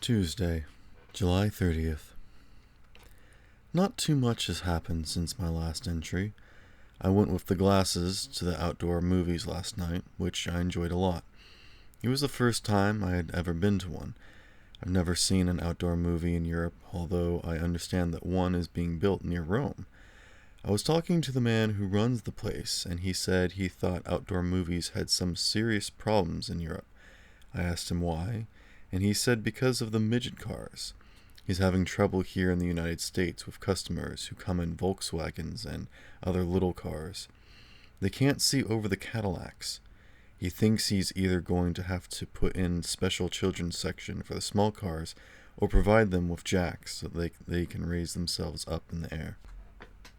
Tuesday, July 30th. Not too much has happened since my last entry. I went with the glasses to the outdoor movies last night, which I enjoyed a lot. It was the first time I had ever been to one. I've never seen an outdoor movie in Europe, although I understand that one is being built near Rome. I was talking to the man who runs the place, and he said he thought outdoor movies had some serious problems in Europe. I asked him why, and he said because of the midget cars. He's having trouble here in the United States with customers who come in Volkswagens and other little cars. They can't see over the Cadillacs. He thinks he's either going to have to put in special children's section for the small cars or provide them with jacks so they can raise themselves up in the air.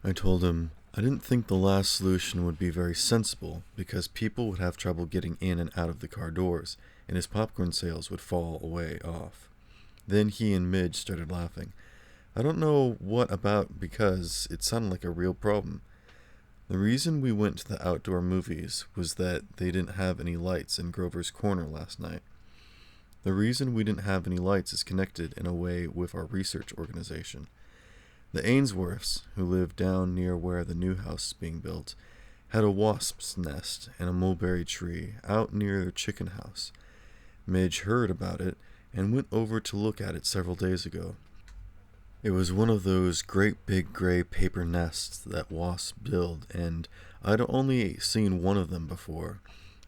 I told him I didn't think the last solution would be very sensible because people would have trouble getting in and out of the car doors, and his popcorn sales would fall away off. Then he and Midge started laughing. I don't know what about because it sounded like a real problem. The reason we went to the outdoor movies was that they didn't have any lights in Grover's Corner last night. The reason we didn't have any lights is connected in a way with our research organization. The Ainsworths, who live down near where the new house is being built, had a wasp's nest in a mulberry tree out near their chicken house. Midge heard about it and went over to look at it several days ago. It was one of those great big gray paper nests that wasps build, and I'd only seen one of them before.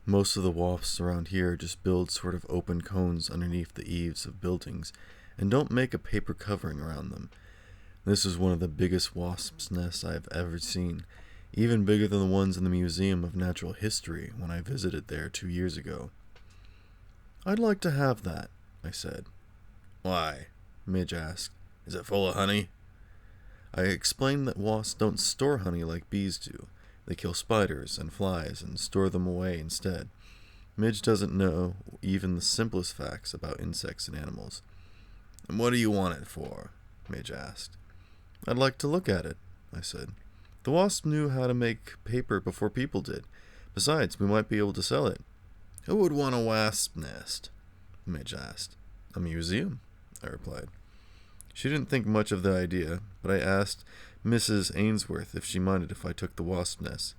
Most of the wasps around here just build sort of open cones underneath the eaves of buildings and don't make a paper covering around them. This is one of the biggest wasp's nests I've ever seen, even bigger than the ones in the Museum of Natural History when I visited there 2 years ago. I'd like to have that, I said. Why? Midge asked. Is it full of honey? I explained that wasps don't store honey like bees do. They kill spiders and flies and store them away instead. Midge doesn't know even the simplest facts about insects and animals. And what do you want it for? Midge asked. I'd like to look at it, I said. The wasp knew how to make paper before people did. Besides, we might be able to sell it. Who would want a wasp nest? Midge asked. A museum, I replied. She didn't think much of the idea, but I asked Mrs. Ainsworth if she minded if I took the wasp nest.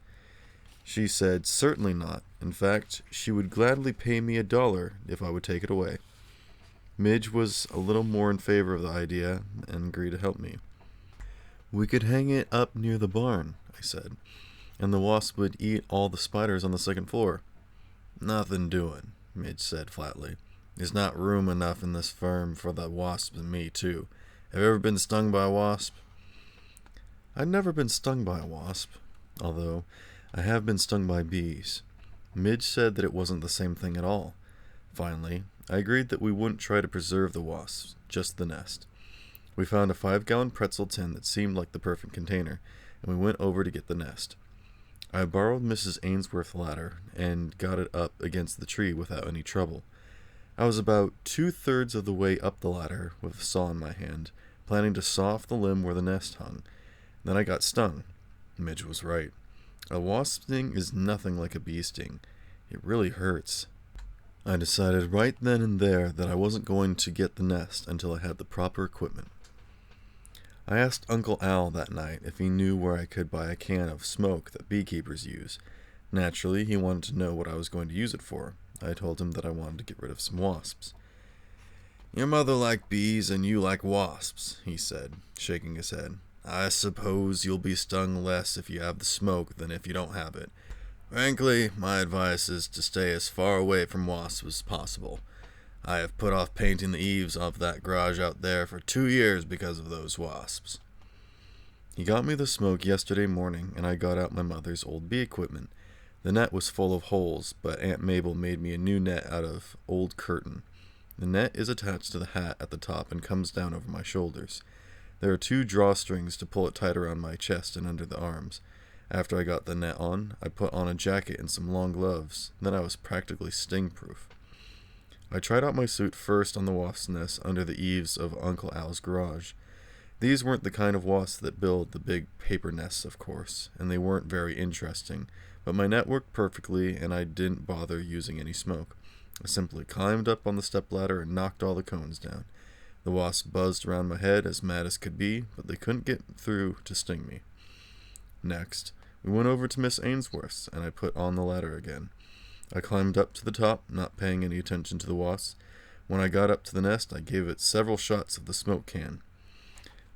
She said certainly not. In fact, she would gladly pay me $1 if I would take it away. Midge was a little more in favor of the idea and agreed to help me. We could hang it up near the barn, I said, and the wasp would eat all the spiders on the second floor. Nothing doing, Midge said flatly. There's not room enough in this farm for the wasp and me, too. Have you ever been stung by a wasp? I'd never been stung by a wasp, although I have been stung by bees. Midge said that it wasn't the same thing at all. Finally, I agreed that we wouldn't try to preserve the wasps, just the nest. We found a 5-gallon pretzel tin that seemed like the perfect container, and we went over to get the nest. I borrowed Mrs. Ainsworth's ladder and got it up against the tree without any trouble. I was about 2/3 of the way up the ladder with a saw in my hand, planning to saw off the limb where the nest hung. Then I got stung. Midge was right. A wasp sting is nothing like a bee sting. It really hurts. I decided right then and there that I wasn't going to get the nest until I had the proper equipment. I asked Uncle Al that night if he knew where I could buy a can of smoke that beekeepers use. Naturally, he wanted to know what I was going to use it for. I told him that I wanted to get rid of some wasps. Your mother liked bees and you like wasps, he said, shaking his head. I suppose you'll be stung less if you have the smoke than if you don't have it. Frankly, my advice is to stay as far away from wasps as possible. I have put off painting the eaves of that garage out there for 2 years because of those wasps. He got me the smoke yesterday morning, and I got out my mother's old bee equipment. The net was full of holes, but Aunt Mabel made me a new net out of old curtain. The net is attached to the hat at the top and comes down over my shoulders. There are 2 drawstrings to pull it tight around my chest and under the arms. After I got the net on, I put on a jacket and some long gloves. Then I was practically sting-proof. I tried out my suit first on the wasp's nest under the eaves of Uncle Al's garage. These weren't the kind of wasps that build the big paper nests, of course, and they weren't very interesting, but my net worked perfectly and I didn't bother using any smoke. I simply climbed up on the stepladder and knocked all the cones down. The wasps buzzed around my head as mad as could be, but they couldn't get through to sting me. Next, we went over to Miss Ainsworth's, and I put on the ladder again. I climbed up to the top, not paying any attention to the wasps. When I got up to the nest, I gave it several shots of the smoke can.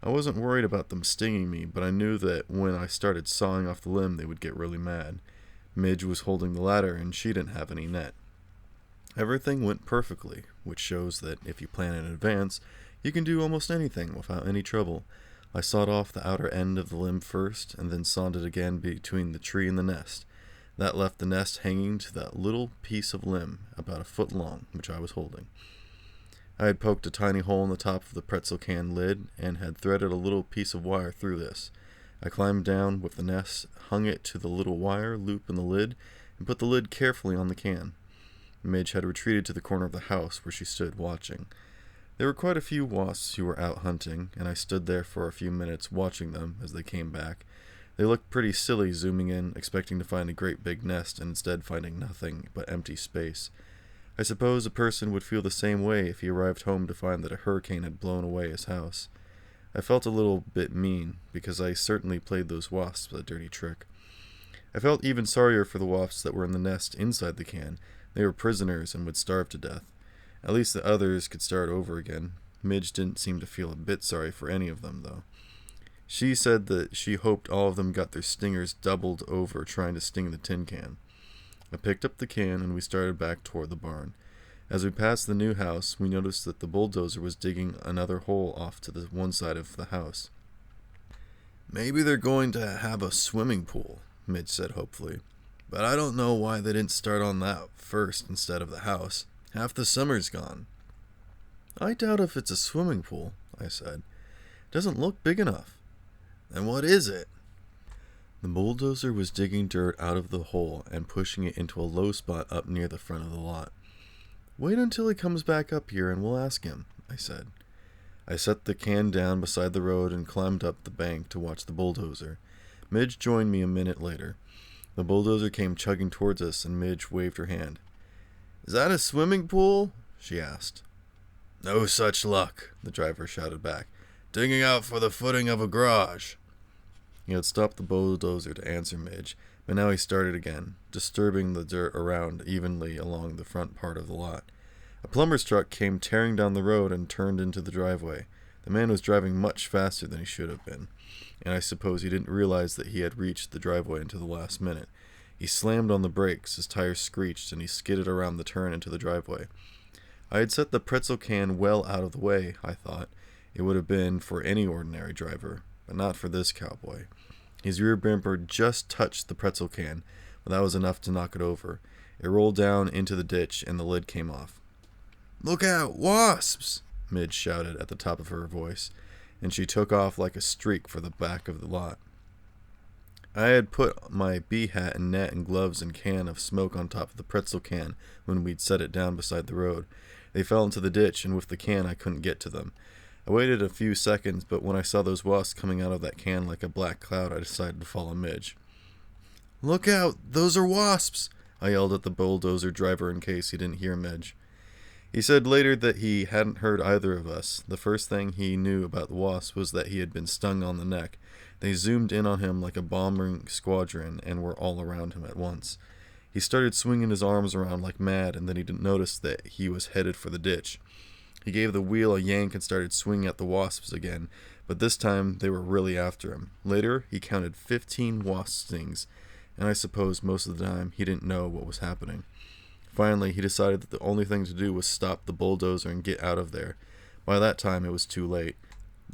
I wasn't worried about them stinging me, but I knew that when I started sawing off the limb, they would get really mad. Midge was holding the ladder, and she didn't have any net. Everything went perfectly, which shows that if you plan in advance, you can do almost anything without any trouble. I sawed off the outer end of the limb first, and then sawed it again between the tree and the nest. That left the nest hanging to that little piece of limb, about a foot long, which I was holding. I had poked a tiny hole in the top of the pretzel can lid, and had threaded a little piece of wire through this. I climbed down with the nest, hung it to the little wire loop in the lid, and put the lid carefully on the can. Midge had retreated to the corner of the house where she stood watching. There were quite a few wasps who were out hunting, and I stood there for a few minutes watching them as they came back. They looked pretty silly zooming in, expecting to find a great big nest, and instead finding nothing but empty space. I suppose a person would feel the same way if he arrived home to find that a hurricane had blown away his house. I felt a little bit mean, because I certainly played those wasps a dirty trick. I felt even sorrier for the wasps that were in the nest inside the can. They were prisoners and would starve to death. At least the others could start over again. Midge didn't seem to feel a bit sorry for any of them, though. She said that she hoped all of them got their stingers doubled over trying to sting the tin can. I picked up the can and we started back toward the barn. As we passed the new house, we noticed that the bulldozer was digging another hole off to the one side of the house. "Maybe they're going to have a swimming pool," Midge said hopefully. "But I don't know why they didn't start on that first instead of the house. Half the summer's gone." "I doubt if it's a swimming pool," I said. "It doesn't look big enough." "Then what is it?" The bulldozer was digging dirt out of the hole and pushing it into a low spot up near the front of the lot. "Wait until he comes back up here and we'll ask him," I said. I set the can down beside the road and climbed up the bank to watch the bulldozer. Midge joined me a minute later. The bulldozer came chugging towards us, and Midge waved her hand. "Is that a swimming pool?" she asked. "No such luck," the driver shouted back. "Digging out for the footing of a garage." He had stopped the bulldozer to answer Midge, but now he started again, disturbing the dirt around evenly along the front part of the lot. A plumber's truck came tearing down the road and turned into the driveway. The man was driving much faster than he should have been, and I suppose he didn't realize that he had reached the driveway until the last minute. He slammed on the brakes, his tires screeched, and he skidded around the turn into the driveway. I had set the pretzel can well out of the way, I thought. It would have been for any ordinary driver, but not for this cowboy. His rear bumper just touched the pretzel can, but that was enough to knock it over. It rolled down into the ditch, and the lid came off. "Look out, wasps!" Midge shouted at the top of her voice, and she took off like a streak for the back of the lot. I had put my bee hat and net and gloves and can of smoke on top of the pretzel can when we'd set it down beside the road. They fell into the ditch, and with the can I couldn't get to them. I waited a few seconds, but when I saw those wasps coming out of that can like a black cloud, I decided to follow Midge. "Look out! Those are wasps!" I yelled at the bulldozer driver in case he didn't hear Midge. He said later that he hadn't heard either of us. The first thing he knew about the wasps was that he had been stung on the neck. They zoomed in on him like a bombing squadron and were all around him at once. He started swinging his arms around like mad, and then he didn't notice that he was headed for the ditch. He gave the wheel a yank and started swinging at the wasps again, but this time they were really after him. Later, he counted 15 wasp stings, and I suppose most of the time he didn't know what was happening. Finally, he decided that the only thing to do was stop the bulldozer and get out of there. By that time, it was too late.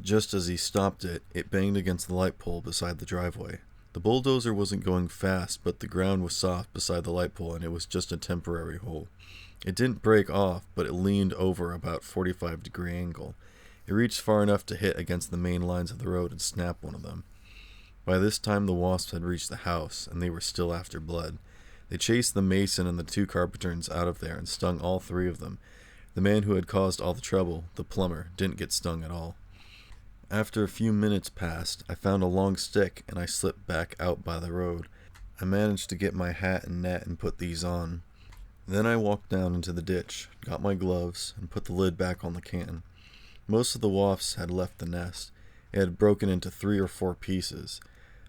Just as he stopped it, it banged against the light pole beside the driveway. The bulldozer wasn't going fast, but the ground was soft beside the light pole, and it was just a temporary hole. It didn't break off, but it leaned over about 45-degree angle. It reached far enough to hit against the main lines of the road and snap one of them. By this time, the wasps had reached the house, and they were still after blood. They chased the mason and the 2 carpenters out of there and stung all 3 of them. The man who had caused all the trouble, the plumber, didn't get stung at all. After a few minutes passed, I found a long stick, and I slipped back out by the road. I managed to get my hat and net and put these on. Then I walked down into the ditch, got my gloves, and put the lid back on the can. Most of the wasps had left the nest. It had broken into 3 or 4 pieces.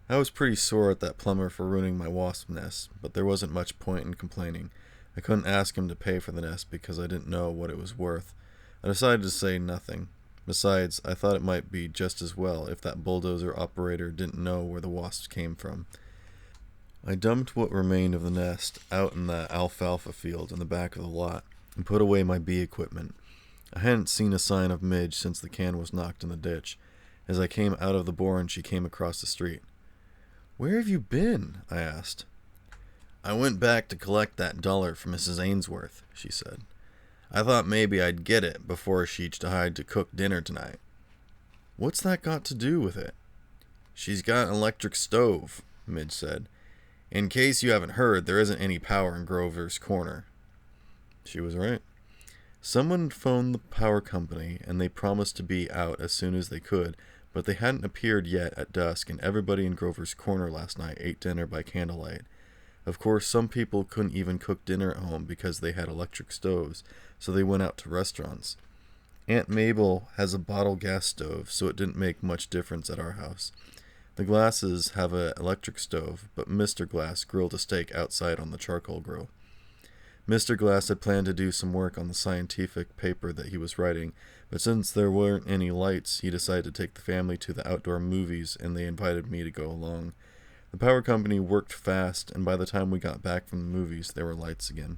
I was pretty sore at that plumber for ruining my wasp nest, but there wasn't much point in complaining. I couldn't ask him to pay for the nest because I didn't know what it was worth. I decided to say nothing. Besides, I thought it might be just as well if that bulldozer operator didn't know where the wasps came from. I dumped what remained of the nest out in the alfalfa field in the back of the lot and put away my bee equipment. I hadn't seen a sign of Midge since the can was knocked in the ditch. As I came out of the barn, she came across the street. "Where have you been?" I asked. "I went back to collect that dollar from Mrs. Ainsworth," she said. "I thought maybe I'd get it before she'd decide to cook dinner tonight." "What's that got to do with it?" "She's got an electric stove," Midge said. "In case you haven't heard, there isn't any power in Grover's Corner." She was right. Someone phoned the power company, and they promised to be out as soon as they could, but they hadn't appeared yet at dusk, and everybody in Grover's Corner last night ate dinner by candlelight. Of course, some people couldn't even cook dinner at home because they had electric stoves, so they went out to restaurants. Aunt Mabel has a bottle gas stove, so it didn't make much difference at our house. The Glasses have an electric stove, but Mr. Glass grilled a steak outside on the charcoal grill. Mr. Glass had planned to do some work on the scientific paper that he was writing, but since there weren't any lights, he decided to take the family to the outdoor movies, and they invited me to go along. The power company worked fast, and by the time we got back from the movies, there were lights again.